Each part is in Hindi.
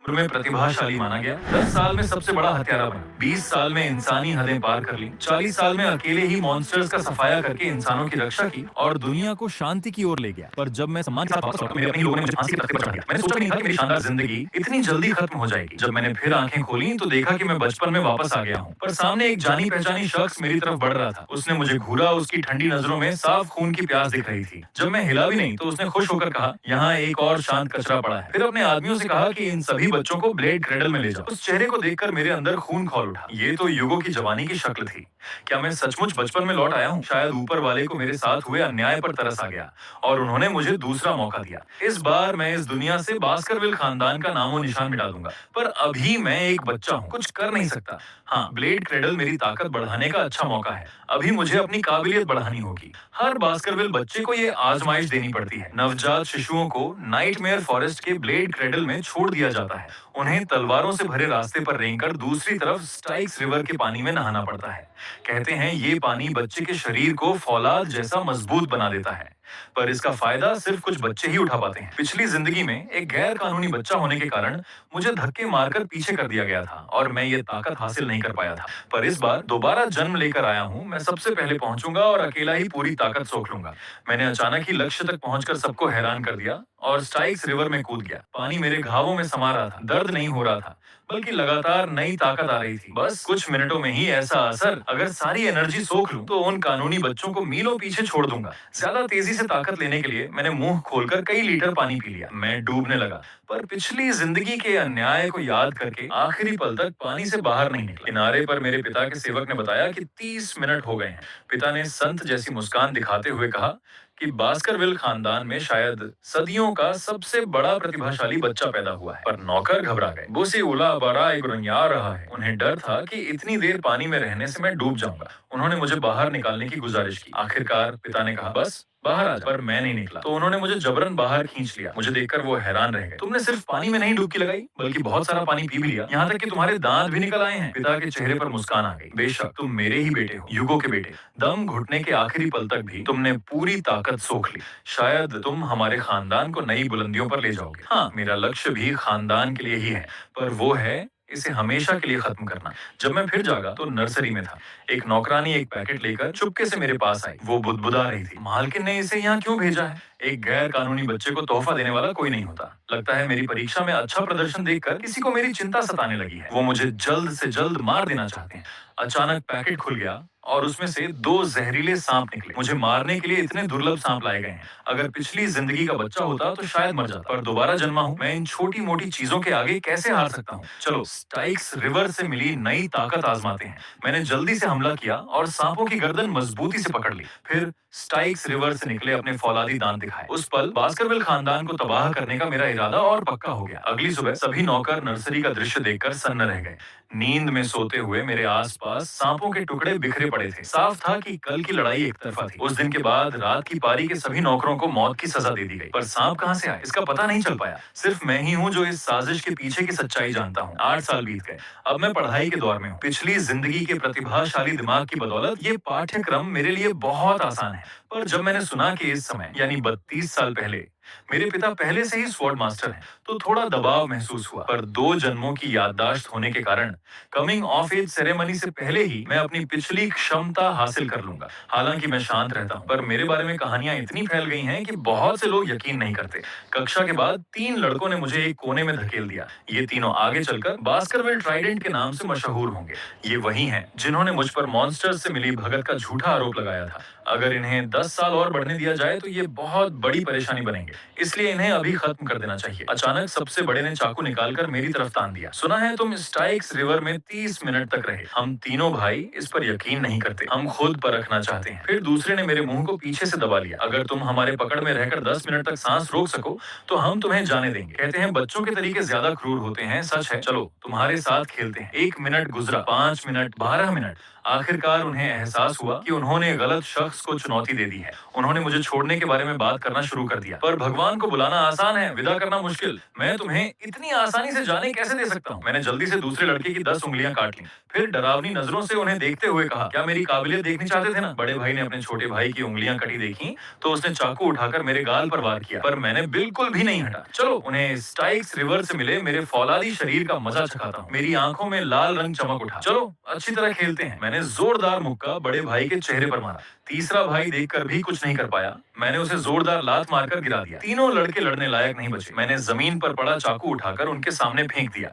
में प्रतिभाशाली माना गया, 10 साल में सबसे बड़ा हत्यारा बना, 20 साल में इंसानी हदें पार कर ली, 40 साल में अकेले ही मॉन्स्टर्स का सफाया करके इंसानों की रक्षा की और दुनिया को शांति की ओर ले गया। पर जब मैं सम्मान के साथ वापस लौटा, मेरे अपने ही लोगों ने मुझे फांसी के तख्ते पर चढ़ा दिया। मैंने सोचा भी नहीं था कि मेरी शानदार जिंदगी इतनी जल्दी खत्म हो जाएगी। जब मैंने फिर आंखें खोली तो देखा कि मैं बचपन में वापस आ गया हूँ, पर सामने एक जानी पहचानी शख्स मेरी तरफ बढ़ रहा था। उसने मुझे घूरा, उसकी ठंडी नजरों में साफ खून की प्यास दिख रही थी। जब मैं हिला भी नहीं तो उसने खुश होकर कहा, यहाँ एक और शांत कचरा पड़ा है। फिर अपने आदमियों से कहा कि इन सभी बच्चों को ब्लेड क्रेडल में ले जाओ। उस चेहरे को देखकर मेरे अंदर खून खौल उठा। ये तो युगों की जवानी की शक्ल थी। क्या मैं सचमुच बचपन में लौट आया हूँ? शायद ऊपर वाले को मेरे साथ हुए अन्याय पर तरस आ गया और उन्होंने मुझे दूसरा मौका दिया। इस बार मैं इस दुनिया से बास्करविल खानदान का नामो निशान मिटा दूंगा। पर अभी मैं एक बच्चा हूँ, कुछ कर नहीं सकता। हाँ, ब्लेड क्रेडल मेरी ताकत बढ़ाने का अच्छा मौका है। अभी मुझे अपनी काबिलियत बढ़ानी होगी। हर बास्करविल बच्चे को ये आजमाइश देनी पड़ती है। नवजात शिशुओं को नाइटमेयर फॉरेस्ट के ब्लेड क्रेडल में छोड़ दिया जाता है। उन्हें तलवारों से भरे रास्ते पर रेंगकर दूसरी तरफ स्टाइक्स रिवर के पानी में नहाना पड़ता है। कहते हैं ये पानी बच्चे के शरीर को फौलाद जैसा मजबूत बना देता है। पर इसका फायदा सिर्फ कुछ बच्चे ही उठा पाते हैं। पिछली जिंदगी में एक गैर कानूनी बच्चा होने के कारण मुझे धक्के मारकर पीछे कर दिया गया था और मैं ये ताकत हासिल नहीं कर पाया था। पर इस बार दोबारा जन्म लेकर आया हूँ। मैं सबसे पहले पहुंचूंगा और अकेला ही पूरी ताकत सोख लूंगा। मैंने अचानक ही लक्ष्य तक पहुंचकर सबको हैरान कर दिया और स्टाइक्स रिवर में कूद गया। पानी मेरे घावों में समा रहा था। दर्द नहीं हो रहा था, बल्कि लगातार नई ताकत आ रही थी। बस कुछ मिनटों में ही ऐसा असर, अगर सारी एनर्जी सोख लूं तो उन कानूनी बच्चों को मीलों पीछे छोड़ दूंगा। ज्यादा तेजी से ताकत लेने के लिए मैंने मुंह खोलकर कई लीटर पानी पी लिया। मैं डूबने लगा, पर पिछली जिंदगी के अन्याय को याद करके आखिरी पल तक पानी से बाहर नहीं निकला। किनारे पर मेरे पिता के सेवक ने बताया कि 30 मिनट हो गए हैं। पिता ने संत जैसी मुस्कान दिखाते हुए कहा कि बास्करविल खानदान में शायद सदियों का सबसे बड़ा प्रतिभाशाली बच्चा पैदा हुआ है। पर नौकर घबरा गए। बुसी उला बड़ा एक रंया रहा है। उन्हें डर था कि इतनी देर पानी में रहने से मैं डूब जाऊंगा। उन्होंने मुझे बाहर निकालने की गुजारिश की। आखिरकार पिता ने कहा, बस बाहर आ जा। पर मैं नहीं निकला तो उन्होंने मुझे जबरन बाहर खींच लिया। मुझे देखकर वो हैरान रह गए। तुमने सिर्फ पानी में नहीं डुबकी लगाई, बल्कि बहुत सारा पानी पी भी लिया, यहाँ तक कि तुम्हारे दांत भी निकल आए हैं। पिता के चेहरे पर मुस्कान आ गई। बेशक तुम मेरे ही बेटे हो, युगों के बेटे। दम घुटने के आखिरी पल तक भी तुमने पूरी ताकत सोख ली। शायद तुम हमारे खानदान को नई बुलंदियों पर ले जाओगे। हाँ, मेरा लक्ष्य भी खानदान के लिए ही है, पर वो है इसे हमेशा के लिए खत्म करना। जब मैं फिर जागा तो नर्सरी में था। एक नौकरानी एक पैकेट लेकर चुपके से मेरे पास आई। वो बुदबुदा रही थी, मालकिन ने इसे यहाँ क्यों भेजा है? एक गैर कानूनी बच्चे को तोहफा देने वाला कोई नहीं होता। लगता है मेरी परीक्षा में अच्छा प्रदर्शन देखकर किसी को मेरी चिंता सताने लगी है। वो मुझे जल्द से जल्द मार देना चाहते हैं। अचानक पैकेट खुल गया और उसमें से 2 जहरीले सांप निकले। मुझे मारने के लिए इतने दुर्लभ सांप लाए गए हैं। अगर पिछली जिंदगी का बच्चा होता तो शायद मर जाता, पर दोबारा जन्मा हूँ। मैं इन छोटी मोटी चीजों के आगे कैसे हार सकता हूँ? चलो स्टाइक्स रिवर से मिली नई ताकत आजमाते हैं। मैंने जल्दी से हमला किया और सांपों की गर्दन मजबूती से पकड़ ली। फिर स्टाइक्स रिवर से निकले अपने फौलादी दांत दिखाए। उस पल बास्करविल खानदान को तबाह करने का मेरा इरादा और पक्का हो गया। अगली सुबह सभी नौकर नर्सरी का दृश्य देखकर सन्न रह गए। नींद में सोते हुए मेरे आसपास सांपों के टुकड़े बिखरे पड़े थे। साफ था कि कल की लड़ाई एक तरफा थी। उस दिन के बाद रात की पारी के सभी नौकरों को मौत की सजा दे दी गई। पर सांप कहां से आए इसका पता नहीं चल पाया। सिर्फ मैं ही हूं जो इस साजिश के पीछे की सच्चाई जानता हूं। 8 साल बीत गए। अब मैं पढ़ाई के दौर में हूं। पिछली जिंदगी के प्रतिभाशाली दिमाग की बदौलत ये पाठ्यक्रम मेरे लिए बहुत आसान है। पर जब मैंने सुना कि इस समय यानी 32 साल पहले मेरे पिता पहले से ही स्वॉर्ड मास्टर हैं, तो थोड़ा दबाव महसूस हुआ। पर 2 जन्मों की याददाश्त होने के कारण कमिंग ऑफ एज सेरेमनी से पहले ही मैं अपनी पिछली क्षमता हासिल कर लूंगा। हालांकि मैं शांत रहता हूँ, पर मेरे बारे में कहानियां इतनी फैल गई हैं कि बहुत से लोग यकीन नहीं करते। कक्षा के बाद 3 लड़कों ने मुझे एक कोने में धकेल दिया। ये तीनों आगे चलकर बास्करविल ट्राइडेंट के नाम से मशहूर होंगे। ये वही हैं जिन्होंने मुझ पर मॉन्स्टर्स से मिली भगत का झूठा आरोप लगाया था। अगर इन्हें 10 साल और बढ़ने दिया जाए तो ये बहुत बड़ी परेशानी बनेंगे, इसलिए इन्हें अभी खत्म कर देना चाहिए। अचानक सबसे बड़े ने चाकू निकालकर मेरी तरफ तान दिया। सुना है तुम स्टाइक्स रिवर में 30 मिनट तक रहे। हम तीनों भाई इस पर यकीन नहीं करते। हम खुद परखना चाहते हैं। फिर दूसरे ने मेरे मुंह को पीछे से दबा लिया। अगर तुम हमारे पकड़ में रहकर 10 मिनट तक सांस रोक सको तो हम तुम्हें जाने देंगे। कहते हैं बच्चों के तरीके ज्यादा क्रूर होते हैं। सच है। चलो तुम्हारे साथ खेलते हैं। 1 मिनट गुजरा, 5 मिनट, 12 मिनट। आखिरकार उन्हें एहसास हुआ कि उन्होंने गलत शख्स को चुनौती दे दी है। उन्होंने मुझे छोड़ने के बारे में बात करना शुरू कर दिया। पर भगवान को बुलाना आसान है, विदा करना मुश्किल। मैं तुम्हें इतनी आसानी से जाने कैसे दे सकता हूँ? मैंने जल्दी से दूसरे लड़के की 10 उंगलियां काट ली। फिर डरावनी नजरों से उन्हें देखते हुए कहा, क्या मेरी काबिलियत देखनी चाहते थे ना? बड़े भाई ने अपने छोटे भाई की उंगलियां कटी देखी तो उसने चाकू उठाकर मेरे गाल पर वार किया, पर मैंने बिल्कुल भी नहीं हटा। चलो उन्हें स्टाइक्स रिवर से मिले मेरे फौलादी शरीर का मजा चखाता हूँ। मेरी आंखों में लाल रंग चमक उठा। चलो अच्छी तरह खेलते हैं। मैंने जोरदार मुक्का बड़े भाई के चेहरे पर मारा। तीसरा भाई देखकर भी कुछ नहीं कर पाया। मैंने उसे जोरदार लात मारकर गिरा दिया। तीनों लड़के लड़ने लायक नहीं बचे। मैंने जमीन पर पड़ा चाकू उठाकर उनके सामने फेंक दिया।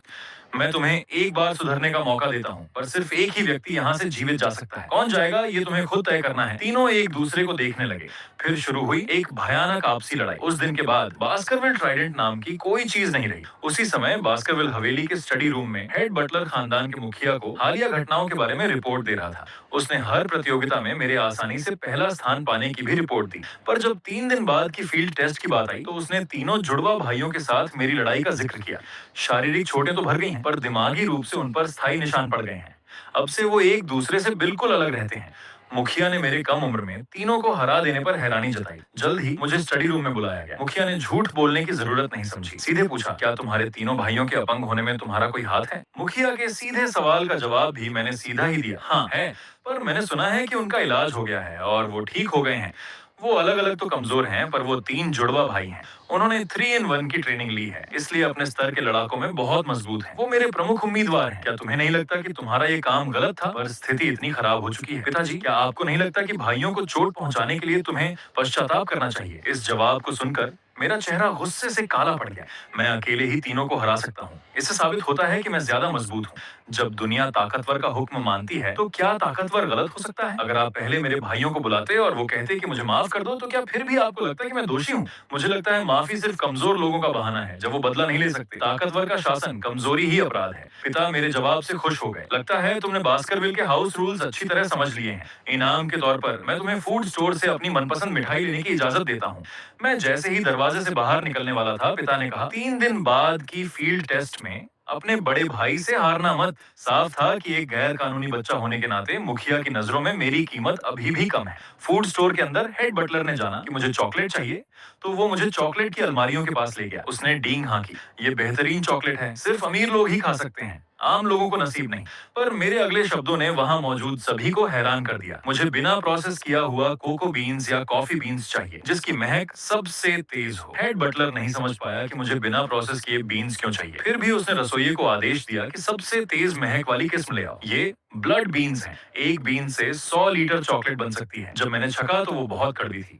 मैं तुम्हें एक बार सुधरने का मौका देता हूँ, पर सिर्फ एक ही व्यक्ति यहाँ से जीवित जा सकता है। कौन जाएगा ये तुम्हें खुद तय करना है। तीनों एक दूसरे को देखने लगे। फिर शुरू हुई एक भयानक आपसी लड़ाई। उस दिन के बाद बास्करविल ट्राइडेंट नाम की कोई चीज नहीं रही। उसी समय बास्करविल हवेली के स्टडी रूम में हेड बटलर खानदान के मुखिया को हालिया घटनाओं के बारे में रिपोर्ट दे रहा था। उसने हर प्रतियोगिता में मेरे आसानी से पहला स्थान पाने की भी रिपोर्ट दी। पर जब 3 दिन बाद की फील्ड टेस्ट की बात आई तो उसने तीनों जुड़वा भाइयों के साथ मेरी लड़ाई का जिक्र किया। शारीरिक चोटें तो भर गई हैं, पर दिमागी रूप से उन पर स्थायी निशान पड़ गए हैं। अब से वो एक दूसरे से बिल्कुल अलग रहते हैं। मुखिया ने मेरे कम उम्र में तीनों को हरा देने पर हैरानी जताई। जल्द ही मुझे स्टडी रूम में बुलाया गया। मुखिया ने झूठ बोलने की जरूरत नहीं समझी। सीधे पूछा, क्या तुम्हारे तीनों भाइयों के अपंग होने में तुम्हारा कोई हाथ है? मुखिया के सीधे सवाल का जवाब भी मैंने सीधा ही दिया, हाँ है, पर मैंने सुना है कि उनका इलाज हो गया है और वो ठीक हो गए हैं। वो अलग अलग तो कमजोर हैं, पर वो 3 जुड़वा भाई हैं। उन्होंने 3 in 1 की ट्रेनिंग ली है, इसलिए अपने स्तर के लड़ाकों में बहुत मजबूत हैं। वो मेरे प्रमुख उम्मीदवार हैं। क्या तुम्हें नहीं लगता कि तुम्हारा ये काम गलत था? पर स्थिति इतनी खराब हो चुकी है। पिताजी, क्या आपको नहीं लगता कि भाइयों को चोट पहुंचाने के लिए तुम्हें पश्चाताप करना चाहिए? इस जवाब को सुनकर मेरा चेहरा गुस्से से काला पड़ गया। मैं अकेले ही तीनों को हरा सकता हूँ। इससे साबित होता है कि मैं ज्यादा मजबूत हूँ। जब दुनिया ताकतवर का हुक्म मानती है तो क्या ताकतवर गलत हो सकता है? अगर आप पहले मेरे भाइयों को बुलाते और वो कहते कि मुझे माफ कर दो, तो क्या फिर भी आपको लगता है कि मैं दोषी हूँ? मुझे लगता है माफी सिर्फ कमजोर लोगों का बहाना है जब वो बदला नहीं ले सकते। ताकतवर का शासन कमजोरी ही अपराध है। पिता मेरे जवाब से खुश हो गए। लगता है तुमने बास्करविल के हाउस रूल्स अच्छी तरह समझ लिए हैं। इनाम के तौर पर मैं तुम्हें फूड स्टोर से अपनी मनपसंद मिठाई लेने की इजाजत देता हूँ। मैं जैसे ही दरवाजे से बाहर निकलने वाला था, पिता ने कहा, 3 दिन बाद की फील्ड टेस्ट में अपने बड़े भाई से हारना मत। साफ था कि एक गैर कानूनी बच्चा होने के नाते मुखिया की नजरों में मेरी कीमत अभी भी कम है। फूड स्टोर के अंदर हेड बटलर ने जाना कि मुझे चॉकलेट चाहिए, तो वो मुझे चॉकलेट की अलमारियों के पास ले गया। उसने डींग हाँकी, ये बेहतरीन चॉकलेट है, सिर्फ अमीर लोग ही खा सकते हैं, आम लोगों को नसीब नहीं। पर मेरे अगले शब्दों ने वहां मौजूद सभी को हैरान कर दिया। मुझे बिना प्रोसेस किया हुआ कोको बीन्स या कॉफी बीन्स चाहिए, जिसकी महक सबसे तेज हो। हेड बटलर नहीं समझ पाया कि मुझे बिना प्रोसेस किए बीन्स क्यों चाहिए। फिर भी उसने रसोइये को आदेश दिया कि सबसे तेज महक वाली किस्म ले आओ। ये ब्लड बीन्स हैं। एक बीन से 100 लीटर चॉकलेट बन सकती है। जब मैंने छका तो वो बहुत कड़वी थी।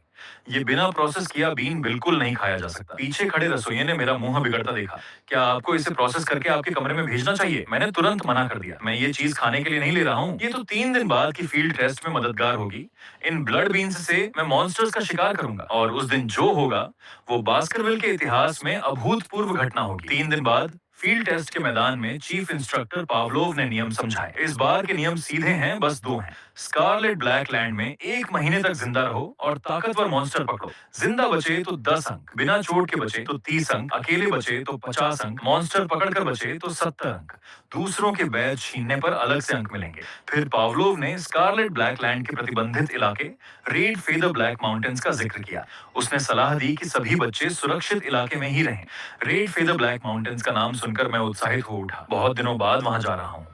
ये बिना प्रोसेस किया बीन बिल्कुल नहीं खाया जा सकता। पीछे खड़े रसोइये ने मेरा मुंह बिगड़ता देखा। क्या आपको इसे प्रोसेस करके आपके कमरे में भेजना चाहिए? मैंने तुरंत मना कर दिया। मैं ये चीज खाने के लिए नहीं ले रहा हूँ। ये तो 3 दिन बाद की फील्ड टेस्ट में मददगार होगी। इन ब्लड बीन्स से मैं मॉन्स्टर्स का शिकार करूंगा और उस दिन जो होगा वो बास्करविल के इतिहास में अभूतपूर्व घटना होगी। 3 दिन बाद फील्ड टेस्ट के मैदान में चीफ इंस्ट्रक्टर पावलोव ने नियम समझाए। इस बार के नियम सीधे हैं, बस 2 हैं। स्कारलेट ब्लैक लैंड में 1 महीने तक जिंदा रहो और ताकतवर मॉन्स्टर पकड़ो। जिंदा बचे तो 10 अंक, बिना चोट के बचे तो 30 अंक, अकेले बचे तो 50 अंक, मॉन्स्टर पकड़कर बचे तो 70 अंक। दूसरों के बैच छीनने पर अलग से अंक मिलेंगे। फिर पावलोव ने स्कारलेट ब्लैक लैंड के प्रतिबंधित इलाके रेड फेदर ब्लैक माउंटेन्स का जिक्र किया। उसने सलाह दी कि सभी बच्चे सुरक्षित इलाके में ही रहें। रेड फेदर ब्लैक माउंटेन्स का नाम सुनकर मैं उत्साहित हो उठा। बहुत दिनों बाद वहां जा रहा हूँ।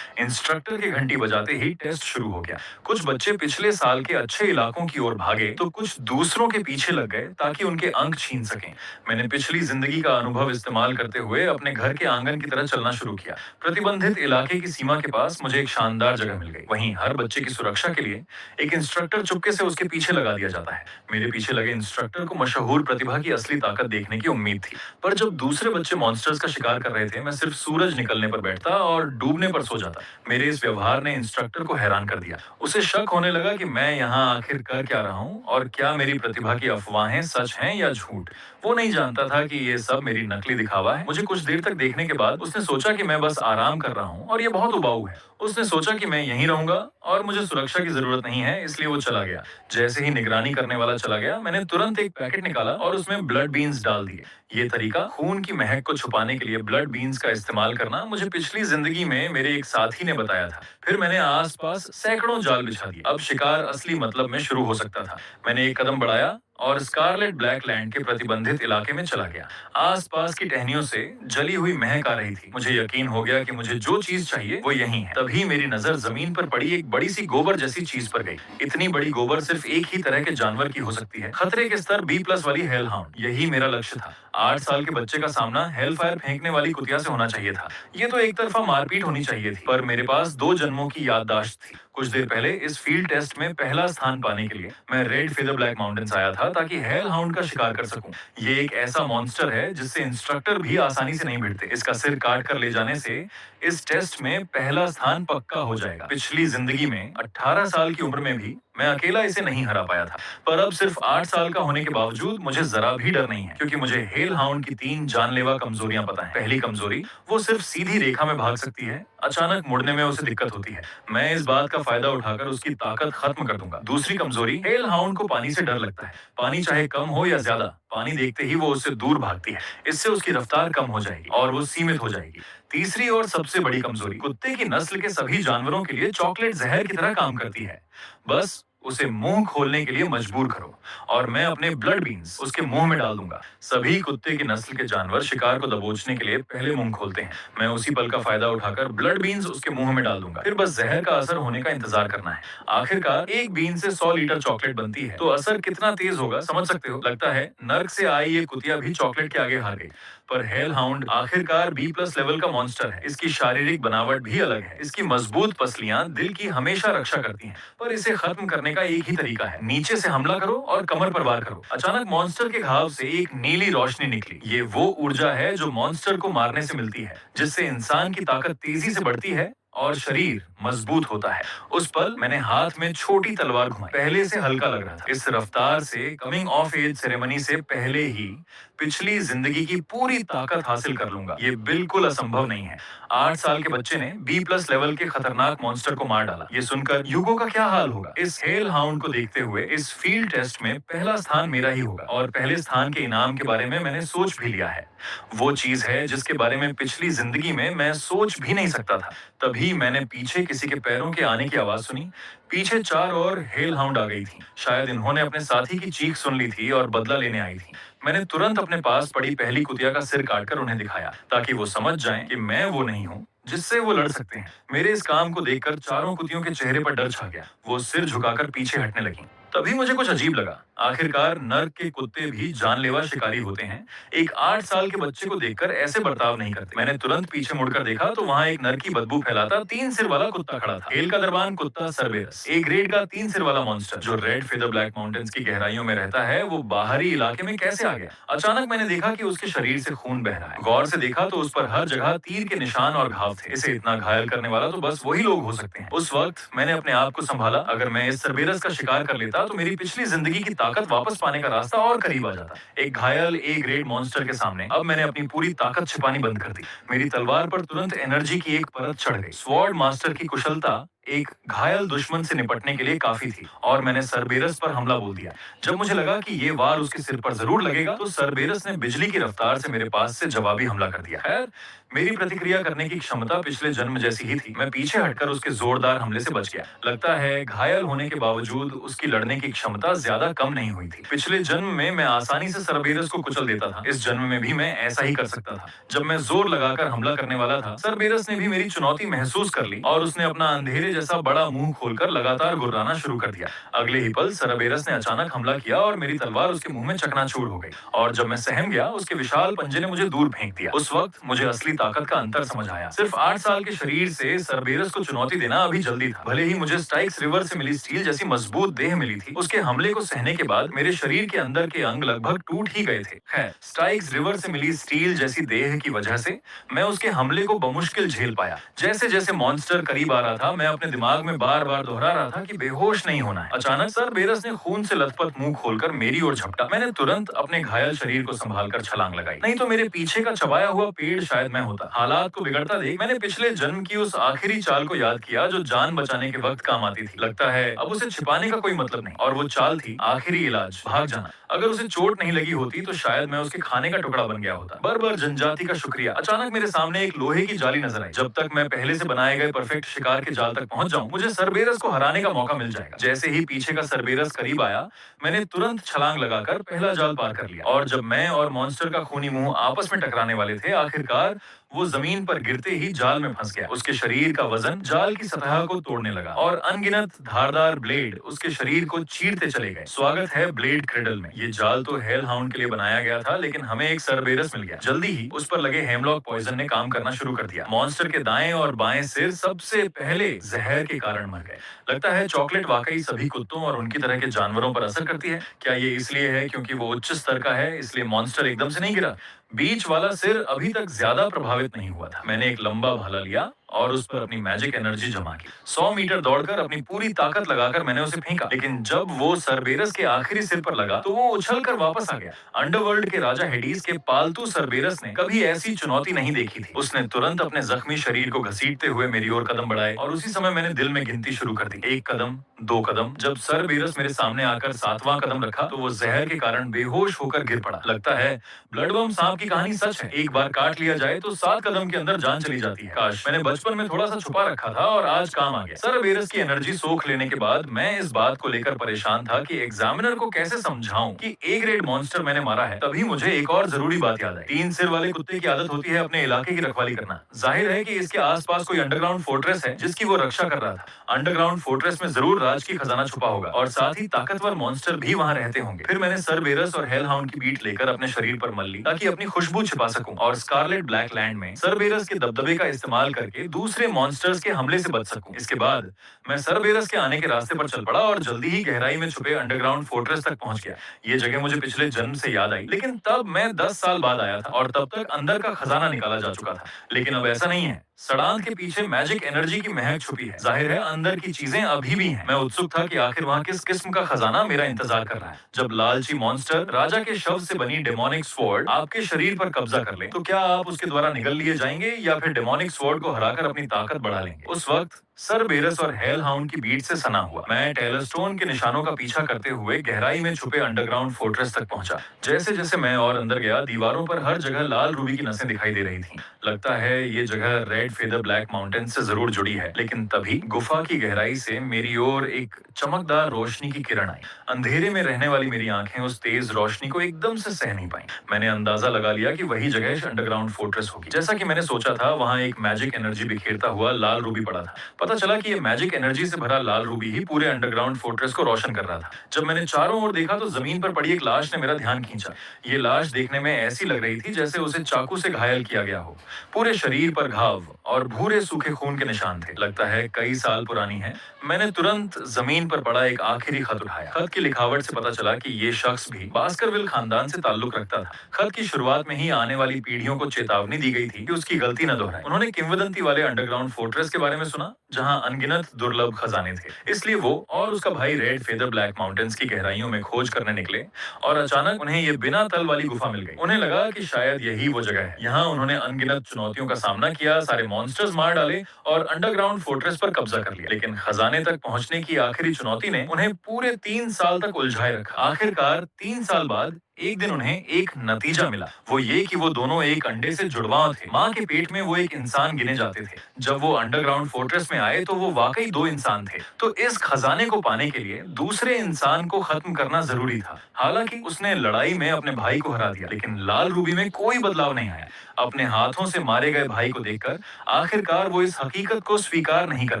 इंस्ट्रक्टर की घंटी बजाते ही टेस्ट शुरू हो गया। कुछ बच्चे पिछले साल के अच्छे इलाकों की ओर भागे तो कुछ दूसरों के पीछे लग गए ताकि उनके अंक छीन सकें। मैंने पिछली जिंदगी का अनुभव इस्तेमाल करते हुए अपने घर के आंगन की तरह चलना शुरू किया। प्रतिबंधित इलाके की सीमा के पास मुझे एक शानदार जगह मिल गई। वहीं हर बच्चे की सुरक्षा के लिए एक इंस्ट्रक्टर चुपके से उसके पीछे लगा दिया जाता है। मेरे पीछे लगे इंस्ट्रक्टर को मशहूर प्रतिभा की असली ताकत देखने की उम्मीद थी। पर जब दूसरे बच्चे मॉन्स्टर्स का शिकार कर रहे थे, मैं सिर्फ सूरज निकलने पर बैठता और डूबने पर सो जाता। मेरे इस व्यवहार ने इंस्ट्रक्टर को हैरान कर दिया। उसे शक होने लगा कि मैं यहाँ आखिर कर क्या रहा हूँ और क्या मेरी प्रतिभा की अफवाहें सच हैं या झूठ। वो नहीं जानता था कि ये सब मेरी नकली दिखावा है। मुझे कुछ देर तक देखने के बाद उसने सोचा कि मैं बस आराम कर रहा हूँ और ये बहुत उबाऊ है। उसने सोचा कि मैं यहीं रहूंगा और मुझे सुरक्षा की जरूरत नहीं है, इसलिए वो चला गया। जैसे ही निगरानी करने वाला चला गया, मैंने तुरंत एक पैकेट निकाला और उसमें ब्लड बीन्स डाल दिए। ये तरीका खून की महक को छुपाने के लिए ब्लड बीन्स का इस्तेमाल करना मुझे पिछली जिंदगी में मेरे एक साथी ने बताया था। फिर मैंने आसपास सैकड़ों जाल बिछा दिए। अब शिकार असली मतलब में शुरू हो सकता था। मैंने एक कदम बढ़ाया और स्कारलेट ब्लैक लैंड के प्रतिबंधित इलाके में चला गया। आसपास की टहनियों से जली हुई महक आ रही थी। मुझे यकीन हो गया कि मुझे जो चीज चाहिए वो यही है। तभी मेरी नजर जमीन पर पड़ी एक बड़ी सी गोबर जैसी चीज पर गई। इतनी बड़ी गोबर सिर्फ एक ही तरह के जानवर की हो सकती है, खतरे के स्तर B+ वाली हेल हाउंड। यही मेरा लक्ष्य था। 8 साल के बच्चे का सामना हेल फायर फेंकने वाली कुतिया से होना चाहिए था। ये तो एक तरफा मारपीट होनी चाहिए थी, पर मेरे पास 2 जन्मों की याददाश्त थी। कुछ देर पहले इस फील्ड टेस्ट में पहला स्थान पाने के लिए मैं रेड फेदर ब्लैक माउंटेन्स आया था ताकि हेल हाउंड का शिकार कर सकूं। ये एक ऐसा मॉन्स्टर है जिससे इंस्ट्रक्टर भी आसानी से नहीं भिड़ते। इसका सिर काट कर ले जाने से इस टेस्ट में पहला स्थान पक्का हो जाएगा। पिछली जिंदगी में 18 साल की उम्र में भी मैं अकेला इसे नहीं हरा पाया था, पर अब सिर्फ 8 साल का होने के बावजूद मुझे जरा भी डर नहीं है, क्योंकि मुझे हेल हाउंड की 3 जानलेवा कमजोरियां पता है। पहली कमजोरी, वो सिर्फ सीधी रेखा में भाग सकती है, अचानक मुड़ने में उसे दिक्कत होती है। मैं इस बात का फायदा उठाकर उसकी ताकत खत्म कर दूंगा। दूसरी कमजोरी, हेल हाउंड को पानी से डर लगता है। पानी चाहे कम हो या ज्यादा, पानी देखते ही वो उससे दूर भागती है। इससे उसकी रफ्तार कम हो जाएगी और वो सीमित हो जाएगी। तीसरी और सबसे बड़ी कमजोरी, कुत्ते की नस्ल के सभी जानवरों के लिए चॉकलेट जहर की तरह काम करती है। बस उसे मुंह खोलने के लिए मजबूर करो और मैं अपने ब्लड बीन्स उसके मुंह में डाल दूंगा। सभी कुत्ते की नस्ल के जानवर शिकार को दबोचने के लिए पहले मुंह खोलते हैं। मैं उसी पल का फायदा उठाकर ब्लड बीन्स उसके मुंह में डाल दूंगा। फिर बस जहर का असर होने का इंतजार करना है। आखिरकार एक बीन से 100 लीटर चॉकलेट बनती है, तो असर कितना तेज होगा समझ सकते हो। लगता है नर्क से आई ये कुतिया भी चॉकलेट के आगे हार गई। पर हेल हाउंड आखिरकार B+ लेवल का मॉन्स्टर है। इसकी शारीरिक बनावट भी अलग है। इसकी मजबूत पसलियां दिल की हमेशा रक्षा करती हैं, पर इसे खत्म करने का एक ही तरीका है, नीचे से हमला करो और कमर पर वार करो। अचानक मॉन्स्टर के घाव से एक नीली रोशनी निकली। ये वो ऊर्जा है जो मॉन्स्टर को मारने से मिलती है, जिससे इंसान की ताकत तेजी से बढ़ती है और शरीर मजबूत होता है। उस पल मैंने हाथ में छोटी तलवार घुमाई। पहले से हल्का लग रहा था। इस रफ्तार से कमिंग ऑफ एज सेरेमनी से पहले ही पिछली जिंदगी की पूरी ताकत हासिल कर लूंगा। ये बिल्कुल असंभव नहीं है। 8 साल के बच्चे ने B+ लेवल के खतरनाक मॉन्स्टर को मार डाला। ये सुनकर युगो का क्या हाल होगा। इस हेल हाउंड को देखते हुए इस फील्ड टेस्ट में पहला स्थान मेरा ही होगा, और पहले स्थान के इनाम के बारे में मैंने सोच भी लिया है। वो चीज है जिसके बारे में पिछली जिंदगी में मैं सोच भी नहीं सकता था। तभी मैंने पीछे किसी के पैरों के आने की आवाज सुनी। पीछे 4 और हेल हाउंड आ गई थी। शायद इन्होंने अपने साथी की चीख सुन ली थी और बदला लेने आई थी। मैंने तुरंत अपने पास पड़ी पहली कुतिया का सिर काटकर उन्हें दिखाया, ताकि वो समझ जाएं कि मैं वो नहीं हूँ जिससे वो लड़ सकते हैं। मेरे इस काम को देखकर चारों कुतियों के चेहरे पर डर छा गया। वो सिर झुकाकर पीछे हटने लगी। तभी मुझे कुछ अजीब लगा। आखिरकार नर्क के कुत्ते भी जानलेवा शिकारी होते हैं। एक 8 साल के बच्चे को देखकर ऐसे बर्ताव नहीं करते। मैंने तुरंत पीछे मुड़कर देखा तो वहाँ एक नर की बदबू फैलाता 3 सिर वाला कुत्ता खड़ा था। हेल का दरबान कुत्ता सर्बेरस, ए ग्रेड का 3 सिर वाला मॉन्स्टर जो रेड फेदर ब्लैक माउंटेन्स की गहराइयों में रहता है। वो बाहरी इलाके में कैसे आ गया? अचानक मैंने देखा कि उसके शरीर से खून बह रहा है। गौर से देखा तो उस पर हर जगह तीर के निशान और घाव थे। इसे इतना घायल करने वाला तो बस वही लोग हो सकते हैं। उस वक्त मैंने अपने आप को संभाला। अगर मैं इस सर्बेरस का शिकार कर लेता तो मेरी पिछली जिंदगी की ताकत वापस पाने का रास्ता और करीब आ जाता। एक घायल ए ग्रेड मॉन्स्टर के सामने अब मैंने अपनी पूरी ताकत छिपानी बंद कर दी। मेरी तलवार पर तुरंत एनर्जी की एक परत चढ़ गई। स्वॉर्ड मास्टर की कुशलता एक घायल दुश्मन से निपटने के लिए काफी थी, और मैंने सर्बेरस पर हमला बोल दिया। जब मुझे लगा कि ये वार उसके सिर पर जरूर लगेगा, तो सर्बेरस ने बिजली की रफ्तार से मेरे पास से जवाबी हमला कर दिया। खैर, मेरी प्रतिक्रिया करने की क्षमता पिछले जन्म जैसी ही थी। मैं पीछे हटकर उसके जोरदार हमले से बच गया। लगता है घायल होने के बावजूद उसकी लड़ने की क्षमता ज्यादा कम नहीं हुई थी। पिछले जन्म में मैं आसानी से सर्बेरस को कुचल देता था। इस जन्म में भी मैं ऐसा ही कर सकता था। जब मैं जोर लगाकर हमला करने वाला था, सर्बेरस ने भी मेरी चुनौती महसूस कर ली और उसने अपना अंधेरे जैसा बड़ा मुंह खोलकर लगातार गुर्राना शुरू कर दिया। अगले ही पल सर्बेरस ने अचानक हमला किया और मेरी तलवार उसके मुंह में चकनाचूर हो गई, और जब मैं सहम गया, उसके विशाल पंजे ने मुझे दूर फेंक दिया। उस वक्त मुझे असली ताकत का अंतर समझ आया। सिर्फ 8 साल के शरीर से सर्बेरस को चुनौती देना अभी जल्दी था। भले ही मुझे स्टाइक्स रिवर से मिली स्टील जैसी मजबूत देह मिली थी, उसके हमले को सहने के बाद मेरे शरीर के अंदर के अंग लगभग टूट ही गए थे। खैर, स्टाइक्स रिवर से मिली स्टील जैसी देह की वजह से मैं उसके हमले को बमुश्किल झेल पाया। जैसे जैसे मॉन्स्टर करीब आ रहा था, मैं अपनी अपने दिमाग में बार बार दोहरा रहा था कि बेहोश नहीं होना है। अचानक सरबेरस ने खून से लथपथ मुंह खोलकर मेरी ओर झपटा। मैंने तुरंत अपने घायल शरीर को संभालकर छलांग लगाई, नहीं तो मेरे पीछे का चबाया हुआ पेड़ शायद मैं होता। हालात को बिगड़ता देख मैंने पिछले जन्म की उस आखिरी चाल को याद किया जो जान बचाने के वक्त काम आती थी। लगता है अब उसे छिपाने का कोई मतलब नहीं, और वो चाल थी आखिरी इलाज, भाग जाना। अगर उसे चोट नहीं लगी होती तो शायद मैं उसके खाने का टुकड़ा बन गया होता। बर्बर जनजाति का शुक्रिया। अचानक मेरे सामने एक लोहे की जाली नजर आई। जब तक मैं पहले से बनाए गए परफेक्ट शिकार के जाल तक पहुंच जाऊं, मुझे सरबेरस को हराने का मौका मिल जाएगा। जैसे ही पीछे का सरबेरस करीब आया, मैंने तुरंत छलांग लगाकर पहला जाल पार कर लिया। और जब मैं और मॉन्स्टर का खूनी मुंह आपस में टकराने वाले थे, आखिरकार वो जमीन पर गिरते ही जाल में फंस गया। उसके शरीर का वजन जाल की सतह को तोड़ने लगा और अनगिनत धारदार ब्लेड उसके शरीर को चीरते चले गए। स्वागत है ब्लेड क्रिडल में। ये जाल तो हेल हाउंड के लिए बनाया गया था, लेकिन हमें एक सरबेरस मिल गया। जल्दी ही उस पर लगे हेमलॉक पॉइजन ने काम करना शुरू कर दिया। मॉन्स्टर के दाएं और बाएं सिर सबसे पहले जहर के कारण मर गए। लगता है चॉकलेट वाकई सभी कुत्तों और उनकी तरह के जानवरों पर असर करती है। क्या ये इसलिए है क्योंकि वो उच्च स्तर का है, इसलिए मॉन्स्टर एकदम से नहीं गिरा? बीच वाला सिर अभी तक ज्यादा प्रभावित नहीं हुआ था। मैंने एक लंबा भाला लिया और उस पर अपनी मैजिक एनर्जी जमा की। 100 मीटर दौड़कर अपनी पूरी ताकत लगाकर मैंने उसे फेंका, लेकिन जब वो सरबेरस के आखिरी सिर पर लगा तो वो उछलकर वापस आ गया। अंडरवर्ल्ड के राजा हेडीज के पालतू सरबेरस ने कभी ऐसी चुनौती नहीं देखी थी। उसने तुरंत अपने जख्मी शरीर को घसीटते हुए मेरी ओर कदम बढ़ाए और उसी समय मैंने दिल में गिनती शुरू कर दी। 1 कदम, 2 कदम। जब सरबेरस मेरे सामने आकर 7वां कदम रखा तो वो जहर के कारण बेहोश होकर गिर पड़ा। लगता है ब्लडवर्म सांप की कहानी सच है। एक बार काट लिया जाए तो 7 कदम के अंदर जान चली जाती है। काश मैंने बचपन में थोड़ा सा छुपा रखा था और आज काम आ गया। सरबेरस की एनर्जी सोख लेने के बाद मैं इस बात को लेकर परेशान था कि एग्जामिनर को कैसे समझाऊं कि ए ग्रेड मॉन्स्टर मैंने मारा है। तभी मुझे एक और जरूरी बात याद आई। 3 सिर वाले कुत्ते की आदत होती है अपने इलाके की रखवाली करना। जाहिर है कि इसके आसपास कोई अंडरग्राउंड फोर्ट्रेस है जिसकी वो रक्षा कर रहा था। अंडरग्राउंड फोर्ट्रेस में जरूर राज की खजाना छुपा होगा और साथ ही ताकतवर मॉन्स्टर भी वहां रहते होंगे। फिर मैंने सरबेरस और हेल हाउंड की बीट लेकर अपने शरीर पर मल ली ताकि अपनी खुशबू छिपा सकूं और स्कारलेट ब्लैक लैंड में सरबेरस के दबदबे का इस्तेमाल करके दूसरे मॉन्स्टर्स के हमले से बच सकूं। इसके बाद मैं सरबेरस के आने के रास्ते पर चल पड़ा और जल्दी ही गहराई में छुपे अंडरग्राउंड फोर्ट्रेस तक पहुंच गया। ये जगह मुझे पिछले जन्म से याद आई, लेकिन तब मैं 10 साल बाद आया था और तब तक अंदर का खजाना निकाला जा चुका था। लेकिन अब ऐसा नहीं है। सड़ांध के पीछे मैजिक एनर्जी की महक छुपी है। जाहिर है अंदर की चीजें अभी भी हैं। मैं उत्सुक था कि आखिर वहां किस किस्म का खजाना मेरा इंतजार कर रहा है। जब लालची मॉन्स्टर राजा के शव से बनी डेमोनिक स्वॉर्ड आपके शरीर पर कब्जा कर ले, तो क्या आप उसके द्वारा निगल लिए जाएंगे या फिर डेमोनिक स्वॉर्ड को हराकर अपनी ताकत बढ़ा लेंगे? उस वक्त सरबेरस और हेल हाउंड की बीट से सना हुआ मैं टेलरस्टोन के निशानों का पीछा करते हुए गहराई में छुपे अंडरग्राउंड फोर्ट्रेस तक पहुंचा। जैसे जैसे मैं और अंदर गया, दीवारों पर हर जगह लाल रूबी की नसें दिखाई दे रही थीं। लगता है ये जगह रेड फेदर ब्लैक माउंटेन से जरूर जुड़ी है। लेकिन तभी गुफा की गहराई से मेरी ओर एक चमकदार रोशनी की किरण आई। अंधेरे में रहने वाली मेरी आंखें उस तेज रोशनी को एकदम से सह नहीं पाई। मैंने अंदाजा लगा लिया कि वही जगह अंडरग्राउंड फोर्ट्रेस होगी। जैसा कि मैंने सोचा था, वहां एक मैजिक एनर्जी बिखेरता हुआ लाल रूबी पड़ा था। पता चला कि ये मैजिक एनर्जी से भरा लाल रूबी ही पूरे अंडरग्राउंड फोर्ट्रेस को रोशन कर रहा था। जब मैंने चारों ओर देखा तो जमीन पर पड़ी एक लाश ने मेरा ध्यान खींचा। ये लाश देखने में ऐसी लग रही थी जैसे उसे चाकू से घायल किया गया हो। पूरे शरीर पर घाव और भूरे सूखे खून के निशान थे। लगता है कई साल पुरानी है। मैंने तुरंत जमीन पर पड़ा एक आखिरी खत उठाया। खत की लिखावट से पता चला कि ये शख्स भी बास्करविल खानदान से ताल्लुक रखता था। खत की शुरुआत में ही आने वाली पीढ़ियों को चेतावनी दी गई थी कि उसकी गलती न दोहराए। उन्होंने किंवदंती वाले अंडरग्राउंड फोर्ट्रेस के बारे में सुना जहां अनगिनत दुर्लभ खजाने थे। इसलिए वो और उसका भाई रेड फेदर ब्लैक माउंटेन्स की गहराइयों में खोज करने निकले और अचानक उन्हें ये बिना तल वाली गुफा मिल गई। उन्हें लगा कि शायद यही वो जगह है। यहाँ उन्होंने अनगिनत चुनौतियों का सामना किया, सारे मॉन्स्टर्स मार डाले और अंडरग्राउंड फोर्ट्रेस पर कब्जा कर लिया। लेकिन खजाने तक पहुंचने की आखिरी चुनौती ने उन्हें पूरे 3 साल तक उलझाए रखा। आखिरकार 3 साल बाद एक दिन उन्हें एक नतीजा मिला। वो ये कि वो दोनों एक अंडे से जुड़वा थे। माँ के पेट में वो एक इंसान गिने जाते थे। जब वो अंडरग्राउंड फोर्ट्रेस में आए तो वो वाकई 2 इंसान थे। तो इस खजाने को पाने के लिए दूसरे इंसान को खत्म करना जरूरी था। हालांकि उसने लड़ाई में अपने भाई को हरा दिया, लेकिन लाल रूबी में कोई बदलाव नहीं आया। अपने हाथों से मारे गए भाई को देखकर आखिरकार वो इस हकीकत को स्वीकार नहीं कर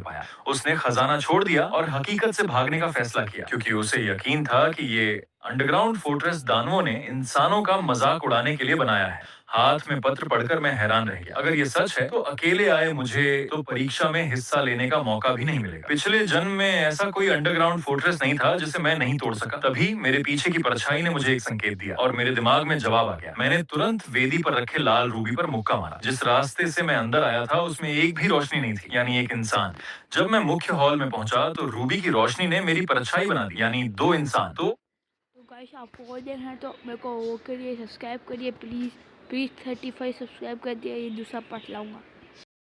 पाया। उसने खजाना छोड़ दिया और हकीकत से भागने का फैसला किया, क्योंकि उसे यकीन था कि ये अंडरग्राउंड फोर्ट्रेस दानवों ने इंसानों का मजाक उड़ाने के लिए बनाया है। हाथ में पत्र पढ़कर मैं हैरान रह गया। अगर ये सच है, तो अकेले आए मुझे तो परीक्षा में हिस्सा लेने का मौका भी नहीं मिलेगा। पिछले जन्म में ऐसा कोई अंडरग्राउंड फोर्ट्रेस नहीं था जिसे मैं नहीं तोड़ सका। तभी मेरे पीछे की परछाई ने मुझे एक संकेत दिया और मेरे दिमाग में जवाब आ गया। मैंने तुरंत वेदी पर रखे लाल रूबी पर मुक्का मारा। जिस रास्ते से मैं अंदर आया था उसमें एक भी रोशनी नहीं थी, यानी एक इंसान। जब मैं मुख्य हॉल में पहुंचा तो रूबी की रोशनी ने मेरी परछाई बना दी, यानी दो इंसान। तो गाइस, आपको और देखना है तो मेरे को वो करिए, सब्सक्राइब करिए प्लीज़ प्लीज़। 35 सब्सक्राइब कर दिया, ये दूसरा पार्ट लाऊंगा।